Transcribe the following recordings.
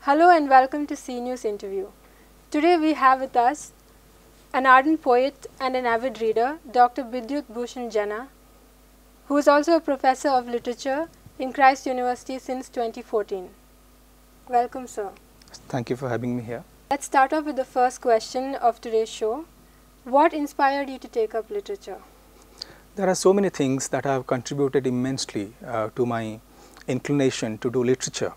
Hello and welcome to CNews interview. Today we have with us an ardent poet and an avid reader, Dr. Bidyut Bhusan Jena, who is also a professor of literature in Christ University since 2014. Welcome, sir. Thank you for having me here. Let's start off with the first question of today's show. What inspired you to take up literature? There are so many things that have contributed immensely to my inclination to do literature.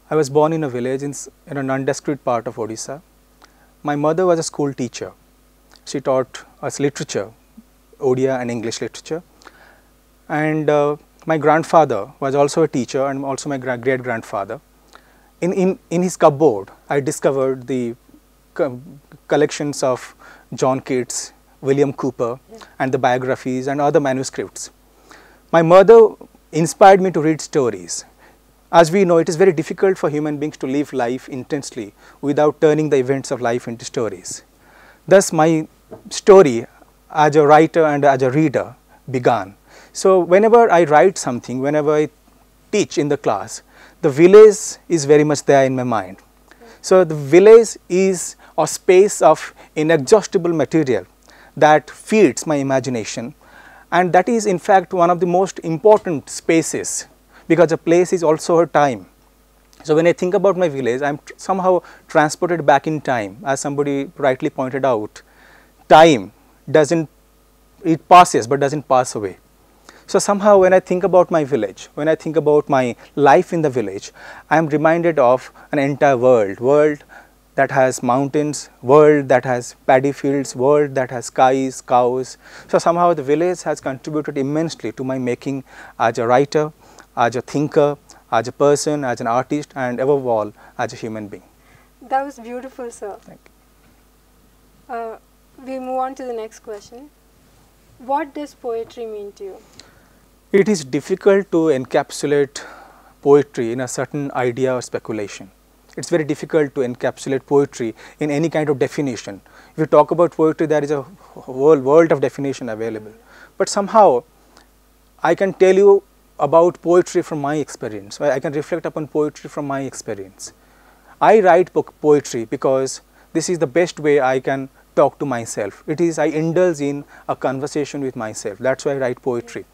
I was born in a village in a nondescript part of Odisha. My mother was a school teacher. She taught us literature, Odia and English literature. And my grandfather was also a teacher and also my great-grandfather. In his cupboard, I discovered the collections of John Keats, William Cooper, and the biographies and other manuscripts. My mother inspired me to read stories. As we know, it is very difficult for human beings to live life intensely without turning the events of life into stories. Thus, my story as a writer and as a reader began. So, whenever I write something, whenever I teach in the class, the village is very much there in my mind. So, the village is a space of inexhaustible material that feeds my imagination, and that is in fact one of the most important spaces, because a place is also a time. So, when I think about my village, I am somehow transported back in time. As somebody rightly pointed out, time it passes but does not pass away. So, somehow when I think about my village, when I think about my life in the village, I am reminded of an entire world that has mountains, world that has paddy fields, world that has skies, cows. So, somehow the village has contributed immensely to my making as a writer, as a thinker, as a person, as an artist, and above all, as a human being. That was beautiful, sir. Thank you. We move on to the next question. What does poetry mean to you? It is difficult to encapsulate poetry in a certain idea or speculation. It is very difficult to encapsulate poetry in any kind of definition. If you talk about poetry, there is a whole world of definition available. But somehow, I can tell you about poetry from my experience. I can reflect upon poetry from my experience. I write poetry because this is the best way I can talk to myself. It is, I indulge in a conversation with myself. That is why I write poetry.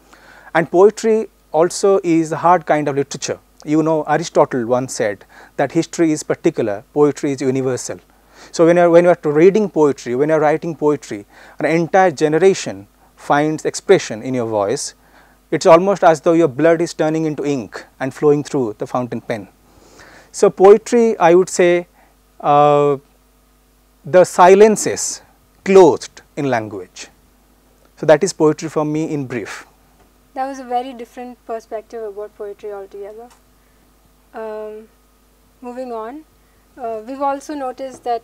And poetry also is a hard kind of literature. You know, Aristotle once said that history is particular, poetry is universal. So, when you are reading poetry, when you are writing poetry, an entire generation finds expression in your voice. It is almost as though your blood is turning into ink and flowing through the fountain pen. So, poetry, I would say, the silences clothed in language. So, that is poetry for me in brief. That was a very different perspective about poetry altogether. Moving on, we've also noticed that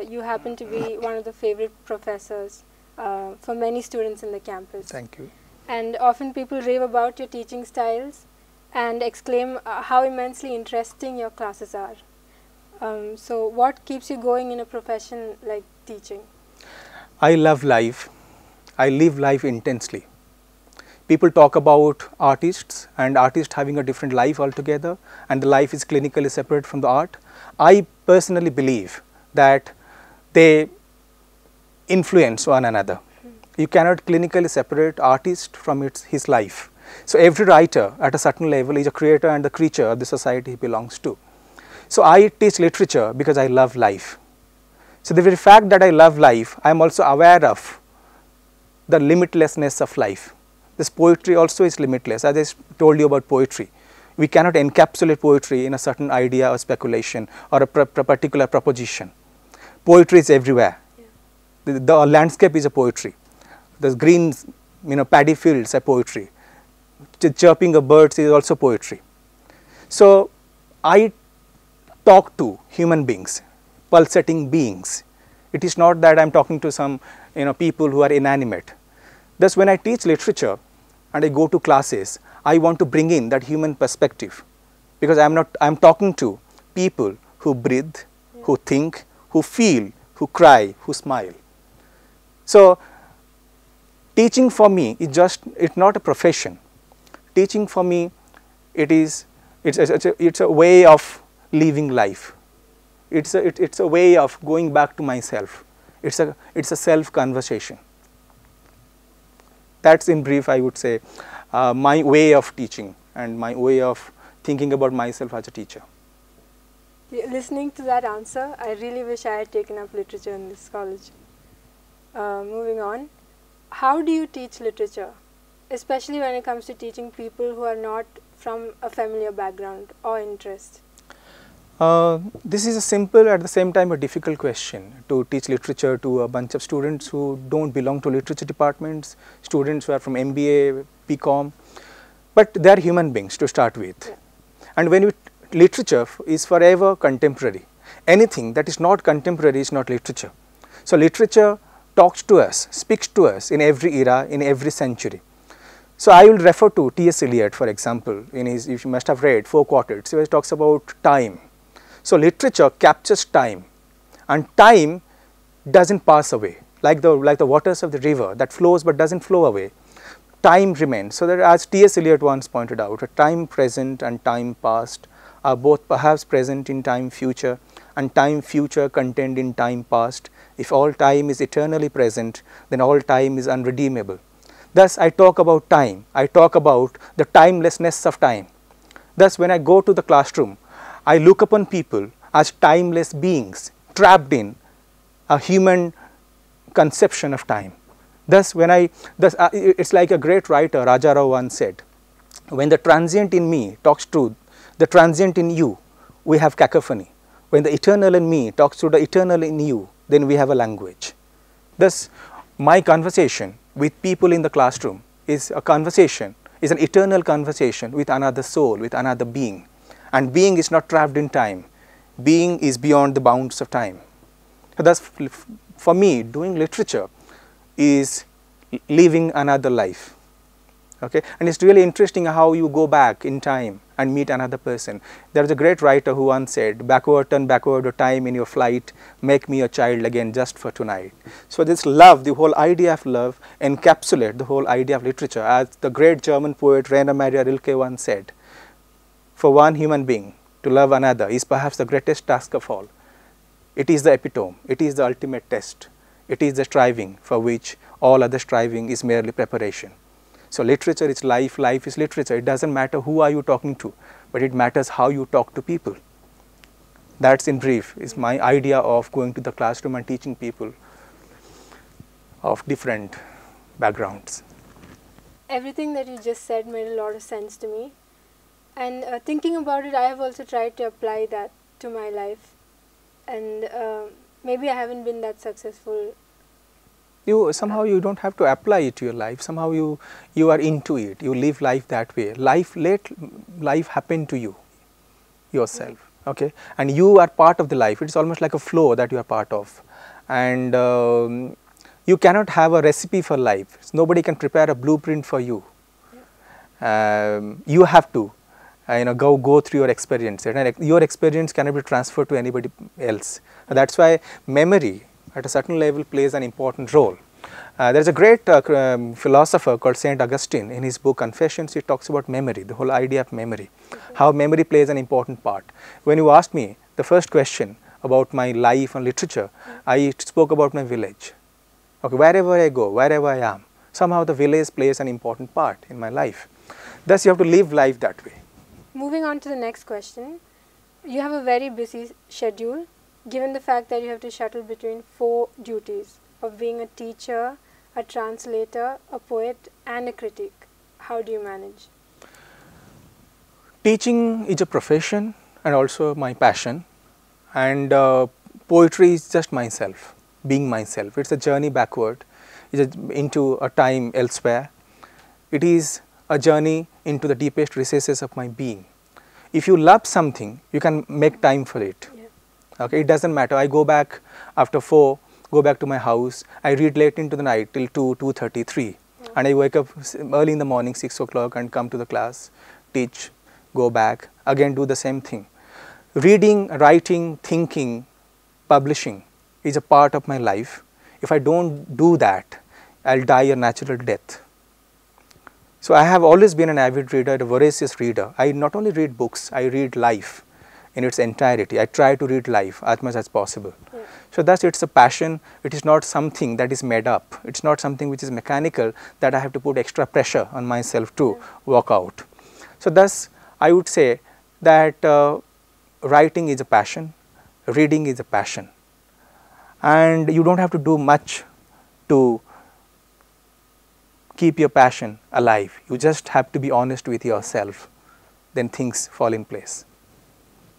you happen to be one of the favorite professors for many students in the campus. Thank you. And often people rave about your teaching styles and exclaim how immensely interesting your classes are. So, what keeps you going in a profession like teaching? I love life. I live life intensely. People talk about artists and artists having a different life altogether, and the life is clinically separate from the art. I personally believe that they influence one another. You cannot clinically separate artist from his life. So, every writer at a certain level is a creator and the creature of the society he belongs to. So, I teach literature because I love life. So, the very fact that I love life, I am also aware of the limitlessness of life. This poetry also is limitless. As I told you about poetry, we cannot encapsulate poetry in a certain idea or speculation or a particular proposition. Poetry is everywhere. Yeah. The landscape is a poetry. The green, paddy fields are poetry. Chirping of birds is also poetry. So, I talk to human beings, pulsating beings. It is not that I am talking to some people who are inanimate. Thus, when I teach literature and I go to classes, I want to bring in that human perspective, because I am talking to people who breathe, who think, who feel, who cry, who smile. So, teaching for me is it's not a profession. Teaching for me, it is It's a way of living life. It's a way of going back to myself. It's a self conversation. That's in brief, I would say, my way of teaching and my way of thinking about myself as a teacher. Listening to that answer, I really wish I had taken up literature in this college. Moving on, how do you teach literature, especially when it comes to teaching people who are not from a familiar background or interest? This is a simple, at the same time a difficult question, to teach literature to a bunch of students who don't belong to literature departments, students who are from MBA, BCom, but they are human beings to start with. Yeah. And when literature is forever contemporary. Anything that is not contemporary is not literature. So literature talks to us, speaks to us in every era, in every century. So I will refer to T.S. Eliot, for example, in his, if you must have read, 4 Quartets, where he talks about time. So literature captures time, and time doesn't pass away, like the waters of the river that flows but doesn't flow away. Time remains. So that, as T.S. Eliot once pointed out, a time present and time past are both perhaps present in time future, and time future contained in time past. If all time is eternally present, then all time is unredeemable. Thus, I talk about time. I talk about the timelessness of time. Thus, when I go to the classroom, I look upon people as timeless beings trapped in a human conception of time. Thus, it's like a great writer, Rajarao, once said, when the transient in me talks to the transient in you, we have cacophony. When the eternal in me talks to the eternal in you, then we have a language. Thus, my conversation with people in the classroom is an eternal conversation with another soul, with another being. And being is not trapped in time. Being is beyond the bounds of time. So thus, for me, doing literature is living another life. Okay? And it's really interesting how you go back in time and meet another person. There was a great writer who once said, backward, turn backward, O time in your flight, make me a child again just for tonight. So this love, the whole idea of love, encapsulates the whole idea of literature. As the great German poet Rainer Maria Rilke once said, for one human being to love another is perhaps the greatest task of all. It is the epitome, it is the ultimate test, it is the striving for which all other striving is merely preparation. So literature is life, life is literature. It doesn't matter who are you talking to, but it matters how you talk to people. That's in brief is my idea of going to the classroom and teaching people of different backgrounds. Everything that you just said made a lot of sense to me. And thinking about it, I have also tried to apply that to my life. And maybe I haven't been that successful. Somehow you don't have to apply it to your life. Somehow you are into it. You live life that way. Let life happen to you yourself. Okay, and you are part of the life. It's almost like a flow that you are part of, and you cannot have a recipe for life. Nobody can prepare a blueprint for you. You have to. Go through your experience, and your experience cannot be transferred to anybody else. That's why memory at a certain level plays an important role. There is a great philosopher called Saint Augustine. In his book Confessions, he talks about memory, the whole idea of memory, how memory plays an important part. When you asked me the first question about my life and literature, I spoke about my village. Okay, wherever I go, wherever I am, somehow the village plays an important part in my life. Thus, you have to live life that way. Moving on to the next question, you have a very busy schedule, given the fact that you have to shuttle between 4 duties of being a teacher, a translator, a poet and a critic. How do you manage? Teaching is a profession and also my passion, and poetry is just myself, being myself. It's a journey backward, it's into a time elsewhere. It is a journey into the deepest recesses of my being. If you love something, you can make time for it. Yeah. Okay, it doesn't matter. I go back after 4, go back to my house. I read late into the night till 2, 2:30, 3. Yeah. And I wake up early in the morning, 6 o'clock, and come to the class, teach, go back, again do the same thing. Reading, writing, thinking, publishing is a part of my life. If I don't do that, I'll die a natural death. So I have always been an avid reader, a voracious reader. I not only read books, I read life in its entirety. I try to read life as much as possible. Yeah. So thus it's a passion. It is not something that is made up. It's not something which is mechanical that I have to put extra pressure on myself to work out. So thus I would say that writing is a passion, reading is a passion, and you don't have to do much to keep your passion alive. You just have to be honest with yourself, then things fall in place.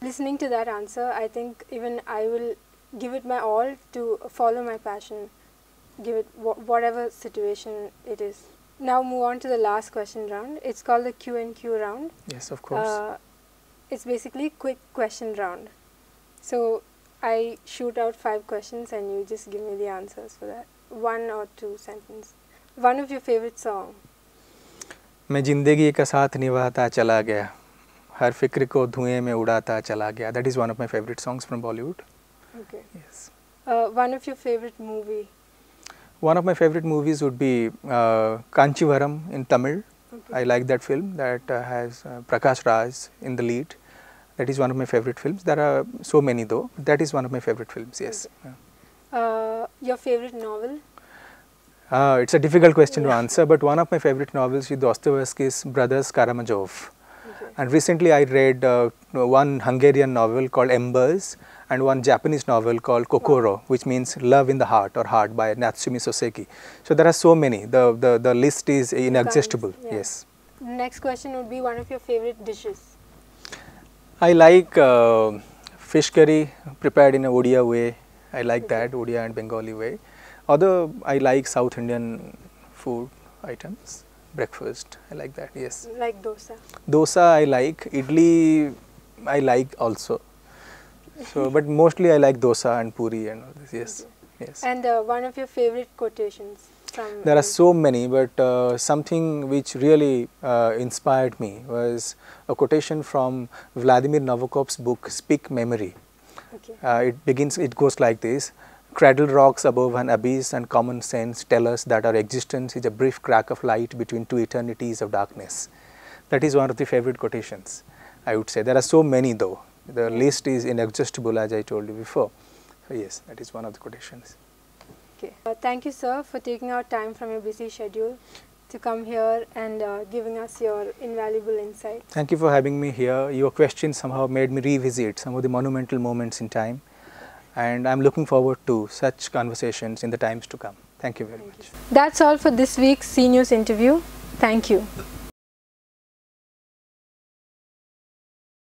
Listening to that answer, I think even I will give it my all to follow my passion, give it whatever situation it is. Now move on to the last question round. It's called the Q&Q round. Yes, of course. It's basically quick question round. So I shoot out 5 questions and you just give me the answers for that. 1 or 2 sentences. One of your favorite song? मैं जिंदगी का साथ निभाता चला गया, हर फिक्र को धुएं में उड़ाता चला गया. That is one of my favorite songs from Bollywood. Okay. Yes. One of your favorite movie? One of my favorite movies would be Kanchivaram in Tamil. Okay. I like that film that has Prakash Raj in the lead. That is one of my favorite films. There are so many though. That is one of my favorite films, yes. Okay. Your favorite novel? It's a difficult question to answer, but one of my favorite novels is Dostoevsky's Brothers Karamazov. Okay. And recently I read one Hungarian novel called Embers and one Japanese novel called Kokoro, which means love in the heart or heart, by Natsumi Soseki. So there are so many. The list is inexhaustible. Yeah. Yes. Next question would be one of your favorite dishes. I like fish curry prepared in a Odia way. I like that, Odia and Bengali way. Although I like South Indian food items, breakfast, I like that, yes. Like dosa? Dosa I like, idli I like also. So, but mostly I like dosa and puri and all this, yes. Okay. Yes. And one of your favorite quotations from? There are so many, but something which really inspired me was a quotation from Vladimir Nabokov's book, Speak Memory. Okay. It goes like this: cradle rocks above an abyss and common sense tell us that our existence is a brief crack of light between 2 eternities of darkness. That is one of the favorite quotations, I would say. There are so many though. The list is inexhaustible, as I told you before. So yes, that is one of the quotations. Okay. Thank you, sir, for taking out time from your busy schedule to come here and giving us your invaluable insight. Thank you for having me here. Your questions somehow made me revisit some of the monumental moments in time, and I am looking forward to such conversations in the times to come. Thank you very much. That's all for this week's CNews interview. Thank you.